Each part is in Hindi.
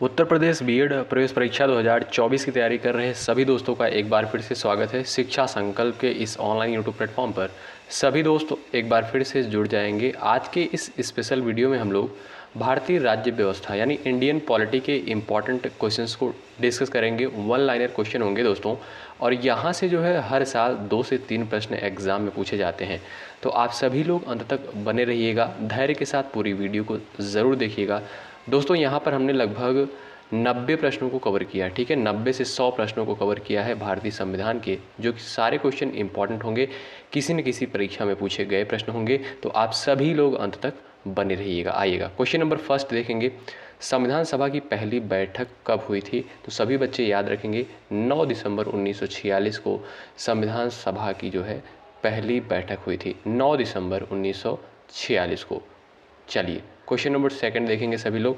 उत्तर प्रदेश बीएड प्रवेश परीक्षा 2024 की तैयारी कर रहे सभी दोस्तों का एक बार फिर से स्वागत है। शिक्षा संकल्प के इस ऑनलाइन यूट्यूब प्लेटफॉर्म पर सभी दोस्त एक बार फिर से जुड़ जाएंगे। आज के इस स्पेशल वीडियो में हम लोग भारतीय राज्य व्यवस्था यानी इंडियन पॉलिटी के इम्पॉर्टेंट क्वेश्चंस को डिस्कस करेंगे। वन लाइनर क्वेश्चन होंगे दोस्तों, और यहाँ से जो है हर साल 2 से 3 प्रश्न एग्जाम में पूछे जाते हैं। तो आप सभी लोग अंत तक बने रहिएगा, धैर्य के साथ पूरी वीडियो को ज़रूर देखिएगा। दोस्तों यहाँ पर हमने लगभग 90 प्रश्नों को कवर किया है, ठीक है। 90 से 100 प्रश्नों को कवर किया है भारतीय संविधान के, जो कि सारे क्वेश्चन इंपॉर्टेंट होंगे, किसी न किसी परीक्षा में पूछे गए प्रश्न होंगे। तो आप सभी लोग अंत तक बने रहिएगा। आइएगा, क्वेश्चन नंबर फर्स्ट देखेंगे। संविधान सभा की पहली बैठक कब हुई थी? तो सभी बच्चे याद रखेंगे 9 दिसंबर 1946 को संविधान सभा की जो है पहली बैठक हुई थी, 9 दिसंबर 1946 को। चलिए क्वेश्चन नंबर सेकंड देखेंगे सभी लोग।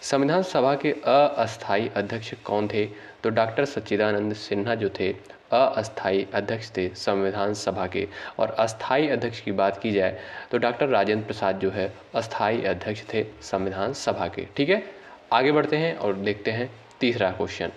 संविधान सभा के अस्थायी अध्यक्ष कौन थे? तो डॉक्टर सच्चिदानंद सिन्हा जो थे अस्थायी अध्यक्ष थे संविधान सभा के। और अस्थायी अध्यक्ष की बात की जाए तो डॉक्टर राजेंद्र प्रसाद जो है अस्थायी अध्यक्ष थे संविधान सभा के, ठीक है। आगे बढ़ते हैं और देखते हैं तीसरा क्वेश्चन।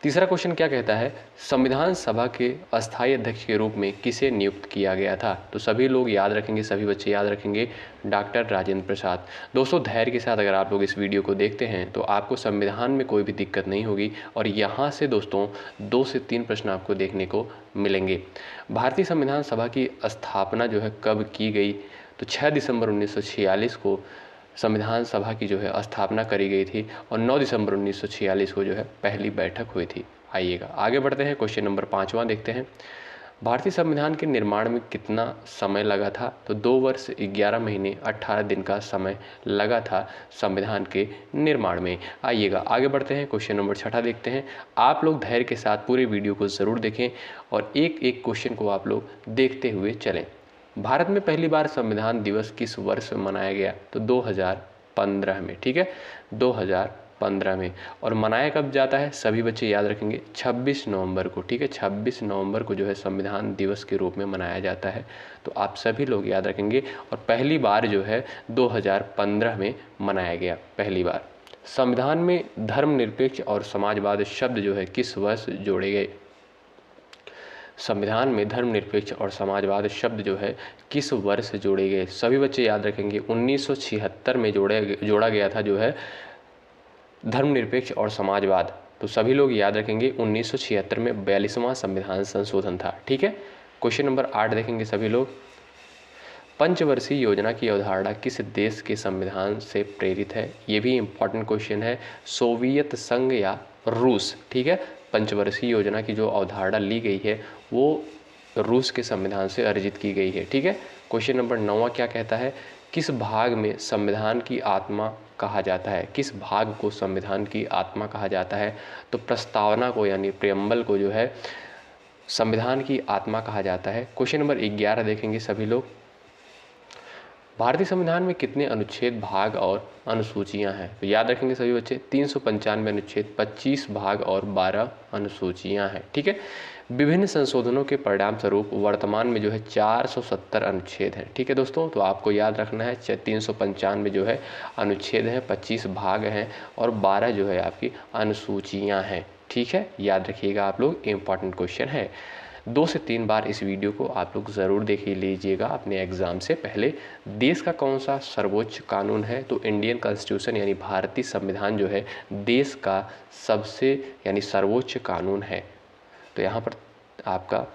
तीसरा क्वेश्चन क्या कहता है? संविधान सभा के अस्थायी अध्यक्ष के रूप में किसे नियुक्त किया गया था? तो सभी लोग याद रखेंगे, सभी बच्चे याद रखेंगे, डॉक्टर राजेंद्र प्रसाद। दोस्तों धैर्य के साथ अगर आप लोग इस वीडियो को देखते हैं तो आपको संविधान में कोई भी दिक्कत नहीं होगी, और यहाँ से दोस्तों 2 से 3 प्रश्न आपको देखने को मिलेंगे। भारतीय संविधान सभा की स्थापना जो है कब की गई? तो 6 दिसंबर 1946 को संविधान सभा की जो है स्थापना करी गई थी, और 9 दिसंबर 1946 को जो है पहली बैठक हुई थी। आइएगा आगे बढ़ते हैं, क्वेश्चन नंबर 5वां देखते हैं। भारतीय संविधान के निर्माण में कितना समय लगा था? तो 2 वर्ष 11 महीने 18 दिन का समय लगा था संविधान के निर्माण में। आइएगा आगे बढ़ते हैं, क्वेश्चन नंबर 6 देखते हैं। आप लोग धैर्य के साथ पूरे वीडियो को ज़रूर देखें और एक एक क्वेश्चन को आप लोग देखते हुए चलें। भारत में पहली बार संविधान दिवस किस वर्ष में मनाया गया? तो 2015 में, ठीक है, 2015 में। और मनाया कब जाता है? सभी बच्चे याद रखेंगे 26 नवंबर को, ठीक है, 26 नवंबर को जो है संविधान दिवस के रूप में मनाया जाता है। तो आप सभी लोग याद रखेंगे। और पहली बार जो है 2015 में मनाया गया, पहली बार। संविधान में धर्मनिरपेक्ष और समाजवाद शब्द जो है किस वर्ष जोड़े गए? संविधान में धर्मनिरपेक्ष और समाजवाद शब्द जो है किस वर्ष जोड़े गए? सभी बच्चे याद रखेंगे 1976 में जोड़ा गया था जो है धर्मनिरपेक्ष और समाजवाद। तो सभी लोग याद रखेंगे 1976 में 42वां संविधान संशोधन था, ठीक है। क्वेश्चन नंबर 8 देखेंगे सभी लोग। पंचवर्षीय योजना की अवधारणा किस देश के संविधान से प्रेरित है? ये भी इंपॉर्टेंट क्वेश्चन है। सोवियत संघ या रूस, ठीक है। पंचवर्षीय योजना की जो अवधारणा ली गई है वो रूस के संविधान से अर्जित की गई है, ठीक है। क्वेश्चन नंबर 9 क्या कहता है? किस भाग में संविधान की आत्मा कहा जाता है? किस भाग को संविधान की आत्मा कहा जाता है? तो प्रस्तावना को यानी प्रियम्बल को जो है संविधान की आत्मा कहा जाता है। क्वेश्चन नंबर 11 देखेंगे सभी लोग। भारतीय संविधान में कितने अनुच्छेद, भाग और अनुसूचियां हैं? तो याद रखेंगे सभी बच्चे 395 अनुच्छेद, 25 भाग और 12 अनुसूचियां हैं, ठीक है। विभिन्न संशोधनों के परिणाम स्वरूप वर्तमान में जो है 470 अनुच्छेद हैं, ठीक है दोस्तों। तो आपको याद रखना है 395 जो है अनुच्छेद हैं, 25 भाग हैं और 12 जो है आपकी अनुसूचियाँ हैं, ठीक है। याद रखिएगा आप लोग, इम्पॉर्टेंट क्वेश्चन है। 2 से 3 बार इस वीडियो को आप लोग ज़रूर देख ही लीजिएगा अपने एग्ज़ाम से पहले। देश का कौन सा सर्वोच्च कानून है? तो इंडियन कॉन्स्टिट्यूशन यानी भारतीय संविधान जो है देश का सबसे यानी सर्वोच्च कानून है। तो यहाँ पर आपका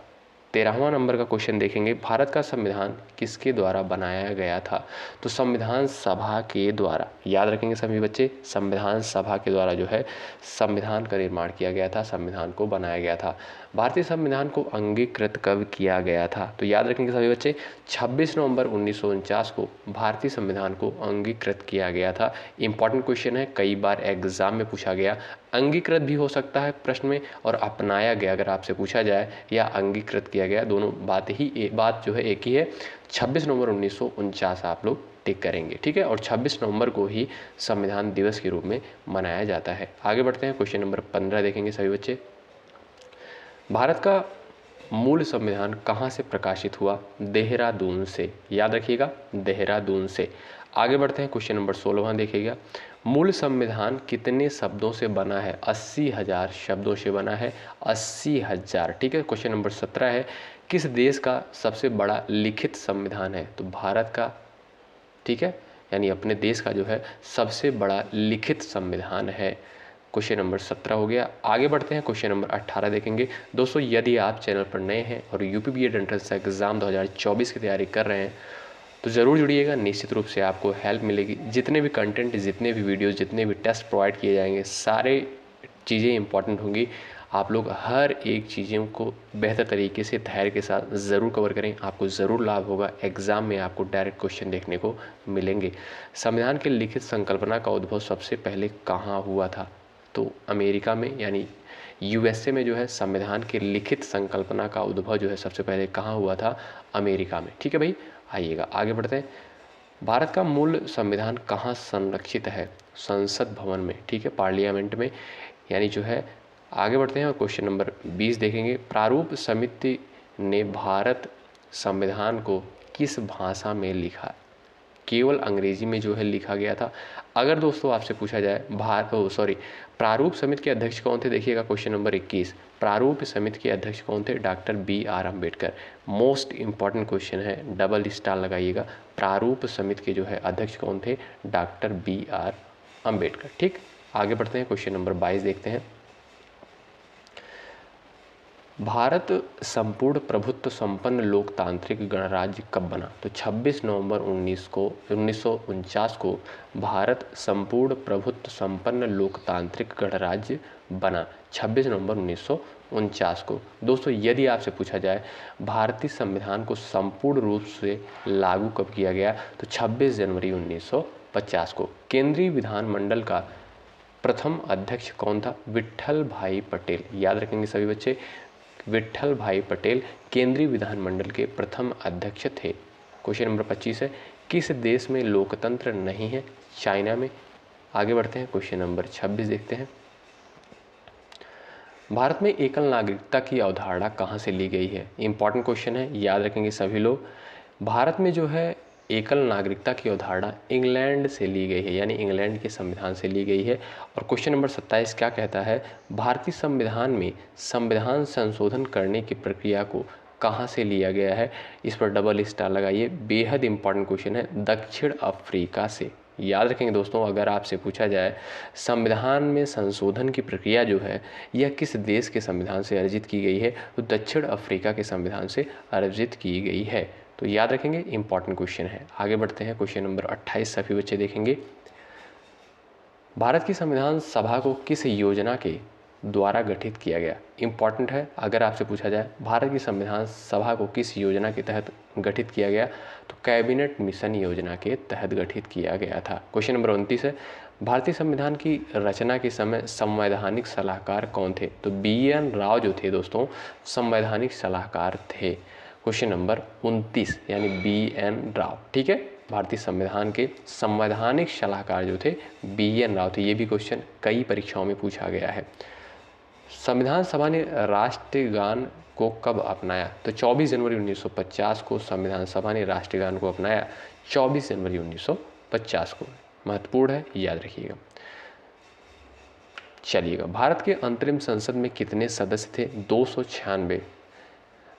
13वां नंबर का क्वेश्चन देखेंगे। भारत का संविधान किसके द्वारा बनाया गया था? तो संविधान सभा के द्वारा। याद रखेंगे सभी बच्चे, संविधान सभा के द्वारा जो है संविधान का निर्माण किया गया था, संविधान को बनाया गया था। भारतीय संविधान को अंगीकृत कब किया गया था? तो याद रखेंगे सभी बच्चे 26 नवंबर 1949 को भारतीय संविधान को अंगीकृत किया गया था। इंपॉर्टेंट क्वेश्चन है, कई बार एग्जाम में पूछा गया। अंगीकृत भी हो सकता है प्रश्न में, और अपनाया गया अगर आपसे पूछा जाए, या अंगीकृत किया गया, दोनों बात जो है एक ही है। 26 नवंबर 1949 आप लोग टिक करेंगे, ठीक है। और 26 नवंबर को ही संविधान दिवस के रूप में मनाया जाता है। आगे बढ़ते हैं, क्वेश्चन नंबर 15 देखेंगे सभी बच्चे। भारत का मूल संविधान कहाँ से प्रकाशित हुआ? देहरादून से। याद रखिएगा, देहरादून से। आगे बढ़ते हैं, क्वेश्चन नंबर 16 देखिएगा। मूल संविधान कितने शब्दों से बना है? 80,000 शब्दों से बना है, 80,000। ठीक है। क्वेश्चन नंबर 17 है, किस देश का सबसे बड़ा लिखित संविधान है? तो भारत का। ठीक है, यानी अपने देश का जो है सबसे बड़ा लिखित संविधान है। क्वेश्चन नंबर 17 हो गया। आगे बढ़ते हैं, क्वेश्चन नंबर 18 देखेंगे। दोस्तों, यदि आप चैनल पर नए हैं और यूपी बीएड एंट्रेंस एग्जाम 2024 की तैयारी कर रहे हैं तो ज़रूर जुड़िएगा, निश्चित रूप से आपको हेल्प मिलेगी। जितने भी कंटेंट, जितने भी वीडियोस, जितने भी टेस्ट प्रोवाइड किए जाएंगे, सारे चीज़ें इंपॉर्टेंट होंगी। आप लोग हर एक चीज़ों को बेहतर तरीके से धैर्य के साथ ज़रूर कवर करें, आपको ज़रूर लाभ होगा। एग्ज़ाम में आपको डायरेक्ट क्वेश्चन देखने को मिलेंगे। संविधान के लिखित संकल्पना का उद्भव सबसे पहले कहाँ हुआ था? तो अमेरिका में, यानी यूएसए में जो है संविधान के लिखित संकल्पना का उद्भव जो है सबसे पहले कहाँ हुआ था? अमेरिका में। ठीक है भाई, आइएगा आगे बढ़ते हैं। भारत का मूल संविधान कहाँ संरक्षित है? संसद भवन में। ठीक है, पार्लियामेंट में, यानी जो है। आगे बढ़ते हैं और क्वेश्चन नंबर 20 देखेंगे। प्रारूप समिति ने भारत संविधान को किस भाषा में लिखा? केवल अंग्रेजी में जो है लिखा गया था। अगर दोस्तों आपसे पूछा जाए प्रारूप समिति के अध्यक्ष कौन थे? देखिएगा क्वेश्चन नंबर 21। प्रारूप समिति के अध्यक्ष कौन थे? Doctor BR Ambedkar. Most important question है, डबल स्टार लगाइएगा। प्रारूप समिति के जो है अध्यक्ष कौन थे? Doctor BR Ambedkar. ठीक, आगे बढ़ते हैं, क्वेश्चन नंबर 22 देखते हैं। भारत संपूर्ण प्रभुत्व संपन्न लोकतांत्रिक गणराज्य कब बना? तो 26 नवंबर 1949 को भारत संपूर्ण प्रभुत्व संपन्न लोकतांत्रिक गणराज्य बना। 26 नवंबर 1949 को। दोस्तों, यदि आपसे पूछा जाए भारतीय संविधान को संपूर्ण रूप से लागू कब किया गया, तो 26 जनवरी 1950 को। केंद्रीय विधानमंडल का प्रथम अध्यक्ष कौन था? विट्ठल भाई पटेल। याद रखेंगे सभी बच्चे, विट्ठल भाई पटेल केंद्रीय विधानमंडल के प्रथम अध्यक्ष थे। क्वेश्चन नंबर 25 है, किस देश में लोकतंत्र नहीं है? चाइना में। आगे बढ़ते हैं, क्वेश्चन नंबर 26 देखते हैं। भारत में एकल नागरिकता की अवधारणा कहाँ से ली गई है? इंपॉर्टेंट क्वेश्चन है, याद रखेंगे सभी लोग। भारत में जो है एकल नागरिकता की अवधारणा इंग्लैंड से ली गई है, यानी इंग्लैंड के संविधान से ली गई है। और क्वेश्चन नंबर 27 क्या कहता है? भारतीय संविधान में संविधान संशोधन करने की प्रक्रिया को कहाँ से लिया गया है? इस पर डबल स्टार लगाइए, बेहद इंपॉर्टेंट क्वेश्चन है। दक्षिण अफ्रीका से। याद रखेंगे दोस्तों, अगर आपसे पूछा जाए संविधान में संशोधन की प्रक्रिया जो है यह किस देश के संविधान से अर्जित की गई है, तो दक्षिण अफ्रीका के संविधान से अर्जित की गई है। तो याद रखेंगे, इंपॉर्टेंट क्वेश्चन है। आगे बढ़ते हैं, क्वेश्चन नंबर 28 सभी बच्चे देखेंगे। भारत की संविधान सभा को किस योजना के द्वारा गठित किया गया? इंपॉर्टेंट है, अगर आपसे पूछा जाए भारत की संविधान सभा को किस योजना के तहत गठित किया गया, तो कैबिनेट मिशन योजना के तहत गठित किया गया था। क्वेश्चन नंबर 29 है, भारतीय संविधान की रचना के समय संवैधानिक सलाहकार कौन थे? तो BN राव जो थे दोस्तों, संवैधानिक सलाहकार थे। क्वेश्चन नंबर 29, यानी BN राव। ठीक है, भारतीय संविधान के संवैधानिक सलाहकार जो थे BN राव थे। ये भी क्वेश्चन कई परीक्षाओं में पूछा गया है। संविधान सभा ने राष्ट्रगान को कब अपनाया? तो 24 जनवरी 1950 को संविधान सभा ने राष्ट्रगान को अपनाया। 24 जनवरी 1950 को। महत्वपूर्ण है, याद रखिएगा। चलिएगा, भारत के अंतरिम संसद में कितने सदस्य थे? 296।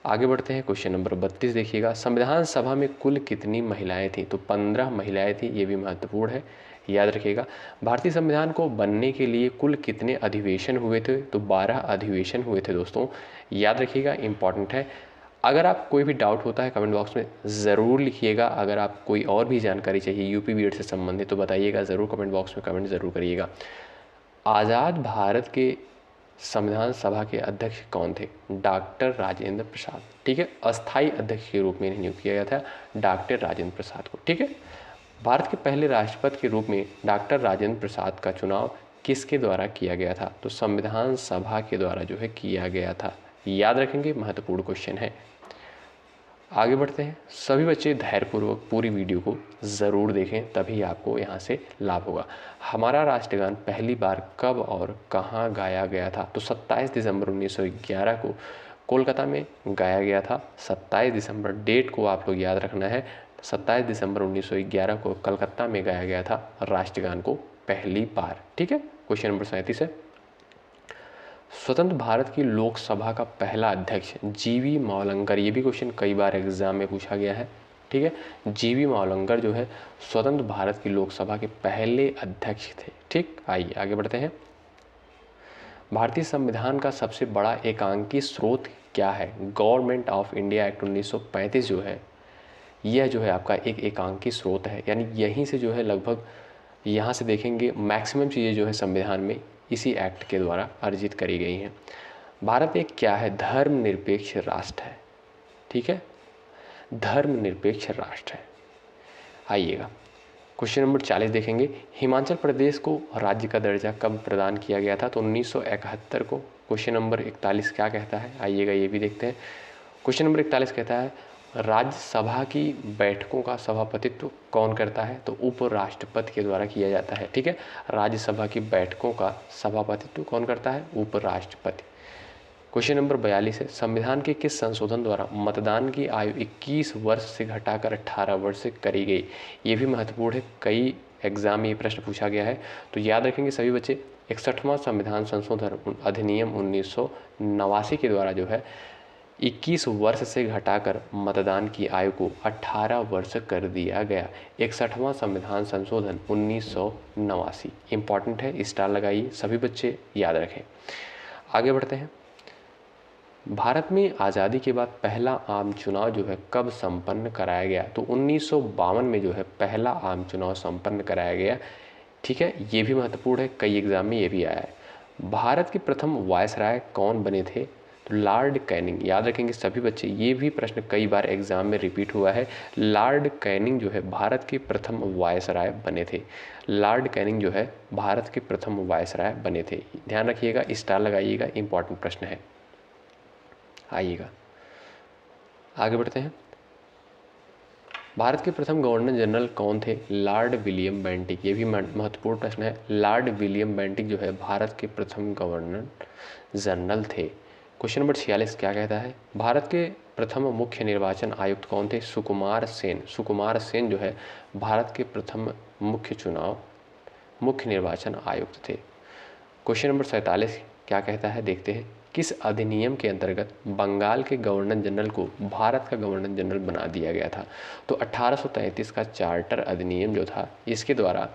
आगे बढ़ते हैं, क्वेश्चन नंबर 32 देखिएगा। संविधान सभा में कुल कितनी महिलाएं थीं? तो 15 महिलाएं थीं। ये भी महत्वपूर्ण है, याद रखिएगा। भारतीय संविधान को बनने के लिए कुल कितने अधिवेशन हुए थे? तो 12 अधिवेशन हुए थे दोस्तों, याद रखिएगा, इंपॉर्टेंट है। अगर आप कोई भी डाउट होता है कमेंट बॉक्स में ज़रूर लिखिएगा। अगर आप कोई और भी जानकारी चाहिए यूपी बीएड से संबंधित तो बताइएगा ज़रूर, कमेंट बॉक्स में कमेंट ज़रूर करिएगा। आज़ाद भारत के संविधान सभा के अध्यक्ष कौन थे? डॉक्टर राजेंद्र प्रसाद। ठीक है, अस्थायी अध्यक्ष के रूप में नियुक्त किया गया था डॉक्टर राजेंद्र प्रसाद को। ठीक है, भारत के पहले राष्ट्रपति के रूप में डॉक्टर राजेंद्र प्रसाद का चुनाव किसके द्वारा किया गया था? तो संविधान सभा के द्वारा जो है किया गया था। याद रखेंगे, महत्वपूर्ण क्वेश्चन है। आगे बढ़ते हैं, सभी बच्चे धैर्यपूर्वक पूरी वीडियो को ज़रूर देखें, तभी आपको यहाँ से लाभ होगा। हमारा राष्ट्रगान पहली बार कब और कहाँ गाया गया था? तो 27 दिसंबर 1911 को कोलकाता में गाया गया था। 27 दिसंबर डेट को आप लोग याद रखना है। 27 दिसंबर 1911 को कलकत्ता में गाया गया था राष्ट्रगान को पहली बार। ठीक है, क्वेश्चन नंबर 37 है, स्वतंत्र भारत की लोकसभा का पहला अध्यक्ष जीवी मावलंकर। ये भी क्वेश्चन कई बार एग्जाम में पूछा गया है। ठीक है, जीवी मावलंकर जो है स्वतंत्र भारत की लोकसभा के पहले अध्यक्ष थे। ठीक, आइए आगे बढ़ते हैं। भारतीय संविधान का सबसे बड़ा एकांकी स्रोत क्या है? गवर्नमेंट ऑफ इंडिया एक्ट 1935 जो है, यह जो है आपका एक एकांकी स्रोत है, यानी यहीं से जो है लगभग यहाँ से देखेंगे मैक्सिमम चीज़ें जो है संविधान में इसी एक्ट के द्वारा अर्जित करी गई हैं। भारत एक क्या है? धर्मनिरपेक्ष राष्ट्र है। ठीक है, धर्मनिरपेक्ष राष्ट्र है। आइएगा क्वेश्चन नंबर 40 देखेंगे, हिमाचल प्रदेश को राज्य का दर्जा कब प्रदान किया गया था? तो 1971 को। क्वेश्चन नंबर 41 क्या कहता है? आइएगा ये भी देखते हैं। क्वेश्चन नंबर 41 कहता है, राज्यसभा की बैठकों का सभापतित्व कौन करता है? तो उपराष्ट्रपति के द्वारा किया जाता है। ठीक है, राज्यसभा की बैठकों का सभापतित्व कौन करता है? उपराष्ट्रपति। क्वेश्चन नंबर 42 है, संविधान के किस संशोधन द्वारा मतदान की आयु 21 वर्ष से घटाकर 18 वर्ष से करी गई? ये भी महत्वपूर्ण है, कई एग्जाम में ये प्रश्न पूछा गया है, तो याद रखेंगे सभी बच्चे। 61वां संविधान संशोधन अधिनियम 1989 के द्वारा जो है 21 वर्ष से घटाकर मतदान की आयु को 18 वर्ष कर दिया गया। 61वां संविधान संशोधन 1989 इंपॉर्टेंट है, स्टार लगाइए, सभी बच्चे याद रखें। आगे बढ़ते हैं। भारत में आज़ादी के बाद पहला आम चुनाव जो है कब संपन्न कराया गया? तो 1952 में जो है पहला आम चुनाव संपन्न कराया गया। ठीक है, ये भी महत्वपूर्ण है, कई एग्जाम में ये भी आया है। भारत के प्रथम वायसराय कौन बने थे? तो लॉर्ड कैनिंग। याद रखेंगे सभी बच्चे, ये भी प्रश्न कई बार एग्जाम में रिपीट हुआ है। लॉर्ड कैनिंग जो है भारत के प्रथम वायसराय बने थे। लॉर्ड कैनिंग जो है भारत के प्रथम वायसराय बने थे। ध्यान रखिएगा, स्टार लगाइएगा, इंपॉर्टेंट प्रश्न है। आइएगा आगे बढ़ते हैं। भारत के प्रथम गवर्नर जनरल कौन थे? Lord William Bentinck. ये भी महत्वपूर्ण प्रश्न है। लॉर्ड विलियम बेंटिक जो है भारत के प्रथम गवर्नर जनरल थे। क्वेश्चन नंबर 46 क्या कहता है? भारत के प्रथम मुख्य निर्वाचन आयुक्त कौन थे? सुकुमार सेन। सुकुमार सेन जो है भारत के प्रथम मुख्य निर्वाचन आयुक्त थे। क्वेश्चन नंबर 47 क्या कहता है? देखते हैं। किस अधिनियम के अंतर्गत बंगाल के गवर्नर जनरल को भारत का गवर्नर जनरल बना दिया गया था? तो 1833 का चार्टर अधिनियम जो था, इसके द्वारा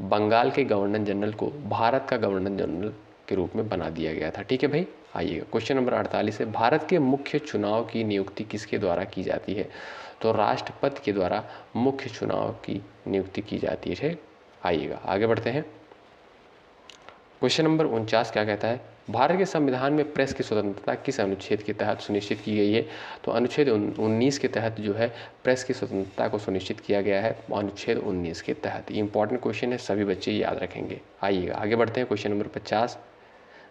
बंगाल के गवर्नर जनरल को भारत का गवर्नर जनरल के रूप में बना दिया गया था। ठीक है भाई, आइएगा क्वेश्चन नंबर 48 है, भारत के मुख्य चुनाव की नियुक्ति किसके द्वारा की जाती है? तो राष्ट्रपति के द्वारा मुख्य चुनाव की नियुक्ति की जाती है। आइएगा आगे बढ़ते हैं। क्वेश्चन नंबर 49 क्या कहता है? भारत के संविधान में प्रेस की स्वतंत्रता किस अनुच्छेद के तहत सुनिश्चित की गई है? तो अनुच्छेद 19 के तहत जो है प्रेस की स्वतंत्रता को सुनिश्चित किया गया है, अनुच्छेद 19 के तहत। इंपॉर्टेंट क्वेश्चन है, सभी बच्चे याद रखेंगे। आइएगा आगे बढ़ते हैं। क्वेश्चन नंबर 50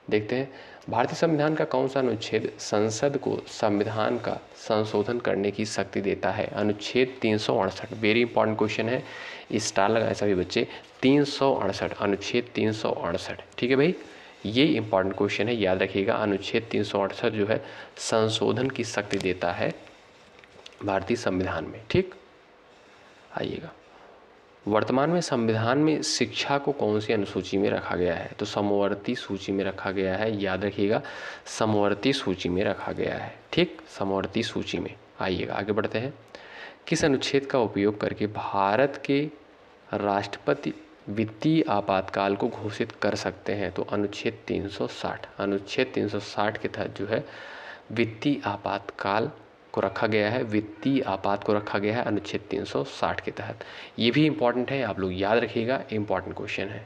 देखते हैं। भारतीय संविधान का कौन सा अनुच्छेद संसद को संविधान का संशोधन करने की शक्ति देता है? अनुच्छेद 368। वेरी इंपॉर्टेंट क्वेश्चन है, स्टार लगाए सभी बच्चे। 368, अनुच्छेद 368। ठीक है भाई, ये इंपॉर्टेंट क्वेश्चन है, याद रखिएगा। अनुच्छेद 368 जो है संशोधन की शक्ति देता है भारतीय संविधान में। ठीक, आइएगा। वर्तमान में संविधान में शिक्षा को कौन सी अनुसूची में रखा गया है? तो समवर्ती सूची में रखा गया है, याद रखिएगा, समवर्ती सूची में रखा गया है। ठीक, समवर्ती सूची में। आइएगा आगे बढ़ते हैं। किस अनुच्छेद का उपयोग करके भारत के राष्ट्रपति वित्तीय आपातकाल को घोषित कर सकते हैं? तो अनुच्छेद 360। अनुच्छेद 360 के तहत जो है वित्तीय आपातकाल को रखा गया है, वित्तीय आपात को रखा गया है अनुच्छेद 360 के तहत। ये भी इंपॉर्टेंट है, आप लोग याद रखिएगा, इंपॉर्टेंट क्वेश्चन है।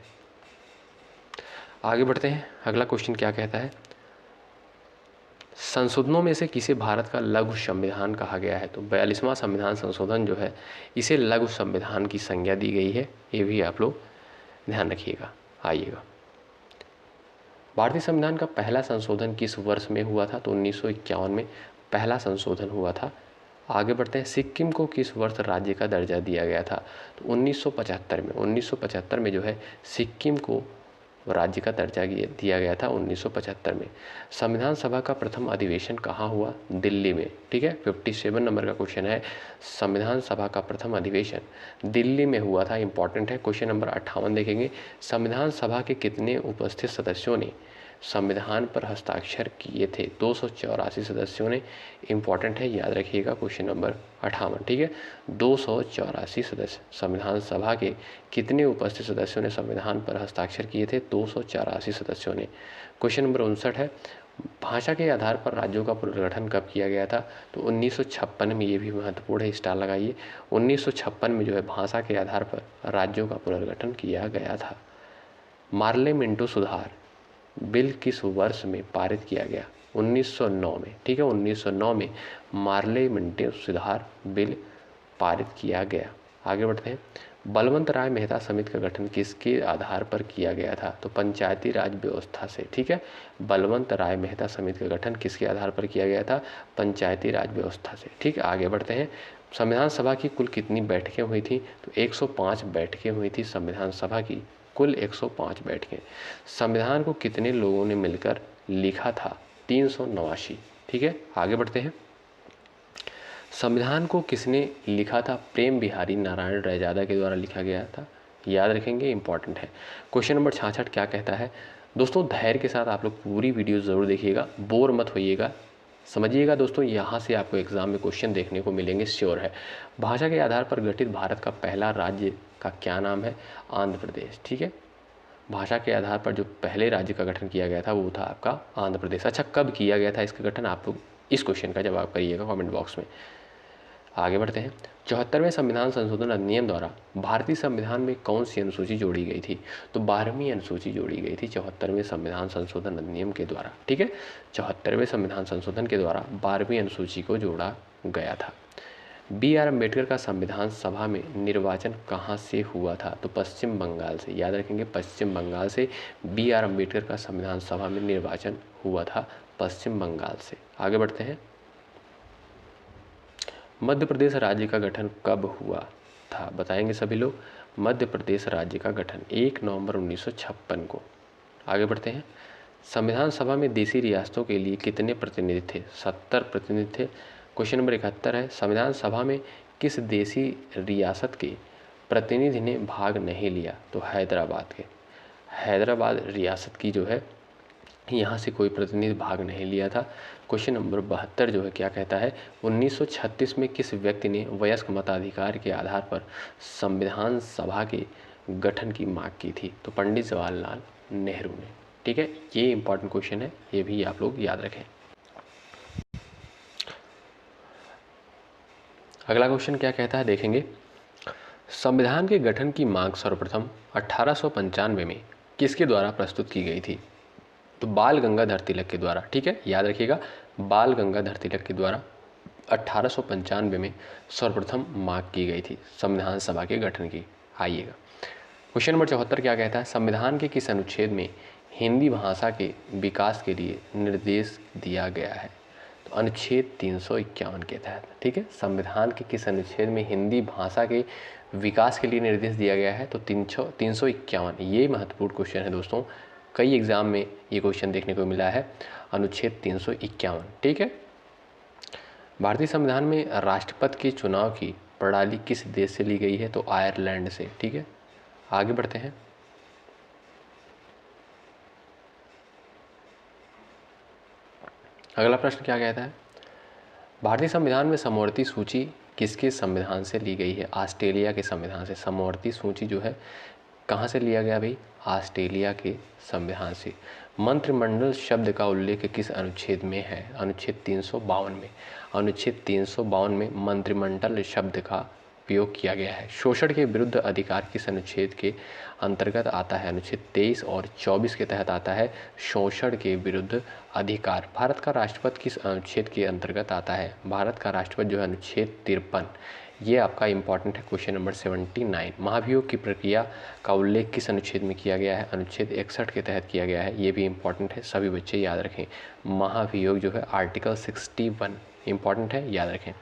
आगे बढ़ते हैं। अगला क्वेश्चन क्या कहता है? संशोधनों में से किसे भारत का लघु संविधान कहा गया है? तो 42वां संविधान संशोधन जो है इसे लघु संविधान की संज्ञा दी गई है, ये भी आप लोग ध्यान रखिएगा। आइएगा, भारतीय संविधान का पहला संशोधन किस वर्ष में हुआ था? तो 1951 में पहला संशोधन हुआ था। आगे बढ़ते हैं। सिक्किम को किस वर्ष राज्य का दर्जा दिया गया था? तो 1975 में। 1975 में जो है सिक्किम को राज्य का दर्जा दिया गया था 1975 में। संविधान सभा का प्रथम अधिवेशन कहाँ हुआ? दिल्ली में। ठीक है, 57 नंबर का क्वेश्चन है। संविधान सभा का प्रथम अधिवेशन दिल्ली में हुआ था, इंपॉर्टेंट है। क्वेश्चन नंबर 58 देखेंगे, संविधान सभा के कितने उपस्थित सदस्यों ने संविधान पर हस्ताक्षर किए थे? 284 सदस्यों ने, इंपॉर्टेंट है, याद रखिएगा क्वेश्चन नंबर 58। ठीक है, 284 सदस्य, संविधान सभा के कितने उपस्थित सदस्यों ने संविधान पर हस्ताक्षर किए थे? 284 सदस्यों ने। क्वेश्चन नंबर 59 है, भाषा के आधार पर राज्यों का पुनर्गठन कब किया गया था? तो 1956 में। ये भी महत्वपूर्ण है, स्टार लगाइए। 1956 में जो है भाषा के आधार पर राज्यों का पुनर्गठन किया गया था। मार्ले मिंटो सुधार बिल किस वर्ष में पारित किया गया? 1909 में। ठीक है, 1909 में मार्ले मिंटो सुधार बिल पारित किया गया। आगे बढ़ते हैं, बलवंत राय मेहता समिति का गठन किसके आधार पर किया गया था? तो पंचायती राज व्यवस्था से। ठीक है, बलवंत राय मेहता समिति का गठन किसके आधार पर किया गया था? पंचायती राज व्यवस्था से। ठीक है, आगे बढ़ते हैं, संविधान सभा की कुल कितनी बैठकें हुई थी? तो 105 बैठकें हुई थी संविधान सभा की, कुल 105 बैठकें। संविधान को कितने लोगों ने मिलकर लिखा था? 389। ठीक है, आगे बढ़ते हैं, संविधान को किसने लिखा था? प्रेम बिहारी नारायण रैजादा के द्वारा लिखा गया था, याद रखेंगे, इंपॉर्टेंट है। क्वेश्चन नंबर 66 क्या कहता है? दोस्तों धैर्य के साथ आप लोग पूरी वीडियो ज़रूर देखिएगा, बोर मत होइएगा, समझिएगा दोस्तों, यहाँ से आपको एग्जाम में क्वेश्चन देखने को मिलेंगे, श्योर है। भाषा के आधार पर गठित भारत का पहला राज्य का क्या नाम है? आंध्र प्रदेश। ठीक है, भाषा के आधार पर जो पहले राज्य का गठन किया गया था वो था आपका आंध्र प्रदेश। अच्छा, कब किया गया था इसका गठन? आप लोग इस क्वेश्चन का जवाब करिएगा कमेंट बॉक्स में। आगे बढ़ते हैं, 74वें संविधान संशोधन अधिनियम द्वारा भारतीय संविधान में कौन सी अनुसूची जोड़ी गई थी? तो 12वीं अनुसूची जोड़ी गई थी 74वें संविधान संशोधन अधिनियम के द्वारा। ठीक है, 74वें संविधान संशोधन के द्वारा 12वीं अनुसूची को जोड़ा गया था। B.R. अम्बेडकर का संविधान सभा में निर्वाचन कहाँ से हुआ था? तो पश्चिम बंगाल से, याद रखेंगे, पश्चिम बंगाल से B.R. अम्बेडकर का संविधान सभा में निर्वाचन हुआ था, पश्चिम बंगाल से। आगे बढ़ते हैं, मध्य प्रदेश राज्य का गठन कब हुआ था? बताएंगे सभी लोग। मध्य प्रदेश राज्य का गठन 1 नवंबर 1956 को। आगे बढ़ते हैं, संविधान सभा में देशी रियासतों के लिए कितने प्रतिनिधि थे? 70 प्रतिनिधि थे। क्वेश्चन नंबर 71 है, संविधान सभा में किस देशी रियासत के प्रतिनिधि ने भाग नहीं लिया? तो हैदराबाद के, हैदराबाद रियासत की जो है यहाँ से कोई प्रतिनिधि भाग नहीं लिया था। क्वेश्चन नंबर 72 जो है क्या कहता है, 1936 में किस व्यक्ति ने वयस्क मताधिकार के आधार पर संविधान सभा के गठन की मांग की थी? तो पंडित जवाहरलाल नेहरू ने। ठीक है, ये इंपॉर्टेंट क्वेश्चन है, ये भी आप लोग याद रखें। अगला क्वेश्चन क्या कहता है देखेंगे, संविधान के गठन की मांग सर्वप्रथम 1895 में किसके द्वारा प्रस्तुत की गई थी? तो बाल गंगाधर तिलक के द्वारा। ठीक है, याद रखिएगा, बाल गंगाधर तिलक के द्वारा 1895 में सर्वप्रथम मांग की गई थी संविधान सभा के गठन की। आइएगा, क्वेश्चन नंबर 74 क्या कहता है, संविधान के किस अनुच्छेद में हिंदी भाषा के विकास के लिए निर्देश दिया गया है? तो अनुच्छेद 351 के तहत। ठीक है, संविधान के किस अनुच्छेद में हिंदी भाषा के विकास के लिए निर्देश दिया गया है? तो 351। ये महत्वपूर्ण क्वेश्चन है दोस्तों, कई एग्जाम में ये क्वेश्चन देखने को मिला है, अनुच्छेद 351। ठीक है, भारतीय संविधान में राष्ट्रपति के चुनाव की प्रणाली किस देश से ली गई है? तो आयरलैंड से। ठीक है, आगे बढ़ते हैं, अगला प्रश्न क्या कहता है, भारतीय संविधान में समवर्ती सूची किसके संविधान से ली गई है? ऑस्ट्रेलिया के संविधान से। समवर्ती सूची जो है कहाँ से लिया गया भाई? ऑस्ट्रेलिया के संविधान से। मंत्रिमंडल शब्द का उल्लेख किस अनुच्छेद में है? अनुच्छेद 352 में। अनुच्छेद 352 में मंत्रिमंडल शब्द का उपयोग किया गया है। शोषण के विरुद्ध अधिकार किस अनुच्छेद के अंतर्गत आता है? अनुच्छेद 23 और 24 के तहत आता है शोषण के विरुद्ध अधिकार। भारत का राष्ट्रपति किस अनुच्छेद के अंतर्गत आता है? भारत का राष्ट्रपति जो है अनुच्छेद 53। ये आपका इंपॉर्टेंट है, क्वेश्चन नंबर 79। महाभियोग की प्रक्रिया का उल्लेख किस अनुच्छेद में किया गया है? अनुच्छेद 61 के तहत किया गया है। ये भी इंपॉर्टेंट है, सभी बच्चे याद रखें। महाभियोग जो है आर्टिकल 61 इंपॉर्टेंट है, याद रखें।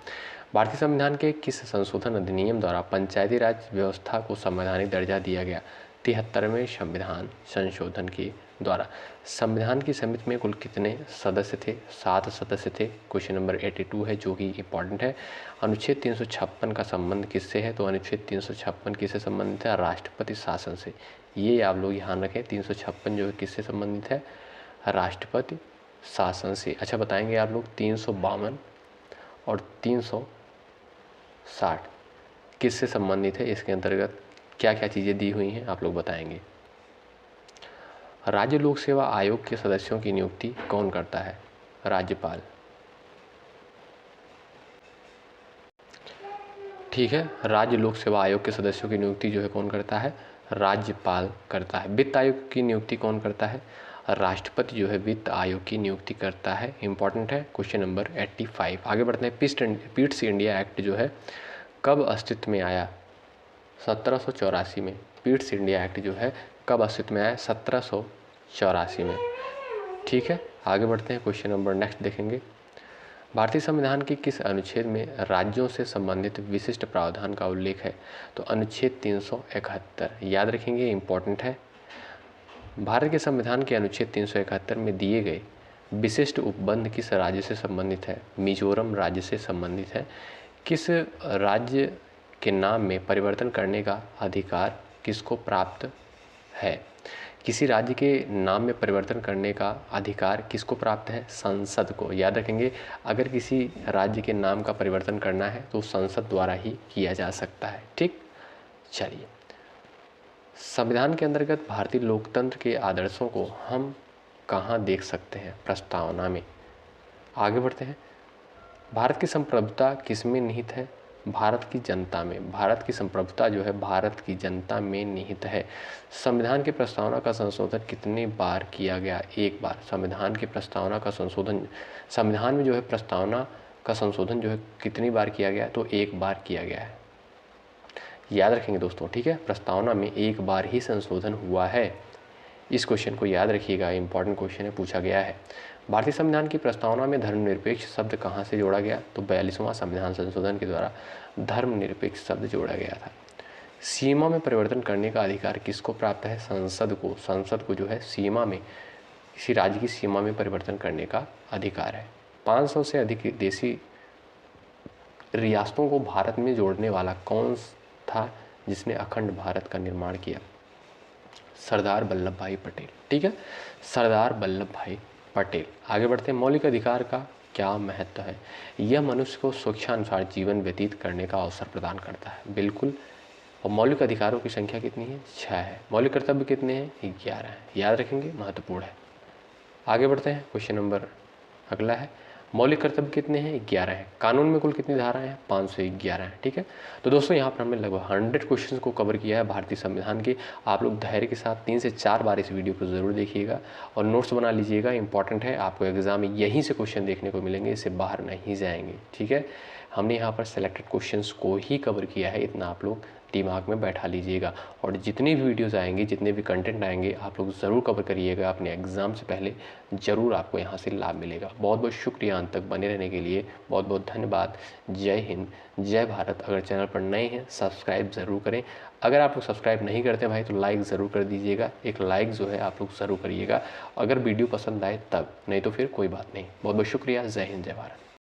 भारतीय संविधान के किस संशोधन अधिनियम द्वारा पंचायती राज व्यवस्था को संवैधानिक दर्जा दिया गया? 73वें संविधान संशोधन के द्वारा। संविधान की समिति में कुल कितने सदस्य थे? 7 सदस्य थे। क्वेश्चन नंबर 82 है जो कि इंपॉर्टेंट है। अनुच्छेद 356 का संबंध किससे है? तो अनुच्छेद 356 किससे संबंधित है? राष्ट्रपति शासन से। ये आप लोग ध्यान रखें, 356 जो है किससे संबंधित है? राष्ट्रपति शासन से। अच्छा बताएंगे आप लोग 352 और 360 किससे संबंधित है? इसके अंतर्गत क्या क्या चीज़ें दी हुई हैं आप लोग बताएंगे। राज्य लोक सेवा आयोग के सदस्यों की नियुक्ति कौन करता है? राज्यपाल। ठीक है, राज्य लोक सेवा आयोग के सदस्यों की नियुक्ति जो है कौन करता है? राज्यपाल करता है। वित्त आयोग की नियुक्ति कौन करता है? राष्ट्रपति जो है वित्त आयोग की नियुक्ति करता है। इंपॉर्टेंट है क्वेश्चन नंबर 85। आगे बढ़ते हैं। पीट्स इंडिया एक्ट जो है कब अस्तित्व में आया? 1784 में। पीट्स इंडिया एक्ट जो है कब अस्तित्व में आया? 1784 में। ठीक है, आगे बढ़ते हैं। क्वेश्चन नंबर नेक्स्ट देखेंगे। भारतीय संविधान के किस अनुच्छेद में राज्यों से संबंधित विशिष्ट प्रावधान का उल्लेख है? तो अनुच्छेद 371। याद रखेंगे, इंपॉर्टेंट है। भारत के संविधान के अनुच्छेद 371 में दिए गए विशिष्ट उपबंध किस राज्य से संबंधित है? मिजोरम राज्य से संबंधित है। किस राज्य के नाम में परिवर्तन करने का अधिकार किसको प्राप्त है? किसी राज्य के नाम में परिवर्तन करने का अधिकार किसको प्राप्त है? संसद को। याद रखेंगे, अगर किसी राज्य के नाम का परिवर्तन करना है तो संसद द्वारा ही किया जा सकता है। ठीक, चलिए। संविधान के अंतर्गत भारतीय लोकतंत्र के आदर्शों को हम कहाँ देख सकते हैं? प्रस्तावना में। आगे बढ़ते हैं। भारत की संप्रभुता किसमें निहित है? भारत की जनता में। भारत की संप्रभुता जो है भारत की जनता में निहित है। संविधान की प्रस्तावना का संशोधन कितनी बार किया गया? एक बार। संविधान की प्रस्तावना का संशोधन, संविधान में जो है प्रस्तावना का संशोधन जो है कितनी बार किया गया? तो एक बार किया गया है। याद रखेंगे दोस्तों, ठीक है, प्रस्तावना में एक बार ही संशोधन हुआ है। इस क्वेश्चन को याद रखिएगा, इंपॉर्टेंट क्वेश्चन है, पूछा गया है। भारतीय संविधान की प्रस्तावना में धर्मनिरपेक्ष शब्द कहाँ से जोड़ा गया? तो 42वां संविधान संशोधन के द्वारा धर्मनिरपेक्ष शब्द जोड़ा गया था। सीमा में परिवर्तन करने का अधिकार किसको प्राप्त है? संसद को। संसद को जो है सीमा में, किसी राज्य की सीमा में परिवर्तन करने का अधिकार है। 500 से अधिक देशी रियासतों को भारत में जोड़ने वाला कौन था जिसने अखंड भारत का निर्माण किया? सरदार वल्लभ भाई पटेल। ठीक है, सरदार वल्लभ भाई पटेल। आगे बढ़ते हैं। मौलिक अधिकार का क्या महत्व है? यह मनुष्य को स्वेच्छानुसार जीवन व्यतीत करने का अवसर प्रदान करता है। बिल्कुल। और मौलिक अधिकारों की संख्या कितनी है? 6 है। मौलिक कर्तव्य कितने हैं? 11 है। याद रखेंगे, महत्वपूर्ण है। आगे बढ़ते हैं। क्वेश्चन नंबर अगला है, मौलिक कर्तव्य कितने हैं? 11 हैं। कानून में कुल कितनी धाराएं हैं? 511 हैं। ठीक है, तो दोस्तों यहाँ पर हमने लगभग 100 क्वेश्चंस को कवर किया है भारतीय संविधान के। आप लोग धैर्य के साथ 3 से 4 बार इस वीडियो को ज़रूर देखिएगा और नोट्स बना लीजिएगा। इंपॉर्टेंट है, आपको एग्जाम में यहीं से क्वेश्चन देखने को मिलेंगे, इससे बाहर नहीं जाएंगे। ठीक है, हमने यहाँ पर सेलेक्टेड क्वेश्चंस को ही कवर किया है, इतना आप लोग दिमाग में बैठा लीजिएगा। और जितनी भी वीडियोज़ आएंगी, जितने भी कंटेंट आएंगे, आप लोग ज़रूर कवर करिएगा अपने एग्ज़ाम से पहले, ज़रूर आपको यहाँ से लाभ मिलेगा। बहुत बहुत शुक्रिया अंत तक बने रहने के लिए, बहुत बहुत धन्यवाद। जय हिंद, जय भारत। अगर चैनल पर नए हैं सब्सक्राइब ज़रूर करें। अगर आप लोग सब्सक्राइब नहीं करते भाई तो लाइक ज़रूर कर दीजिएगा। एक लाइक जो है आप लोग ज़रूर करिएगा, अगर वीडियो पसंद आए तब, नहीं तो फिर कोई बात नहीं। बहुत बहुत शुक्रिया। जय हिंद, जय भारत।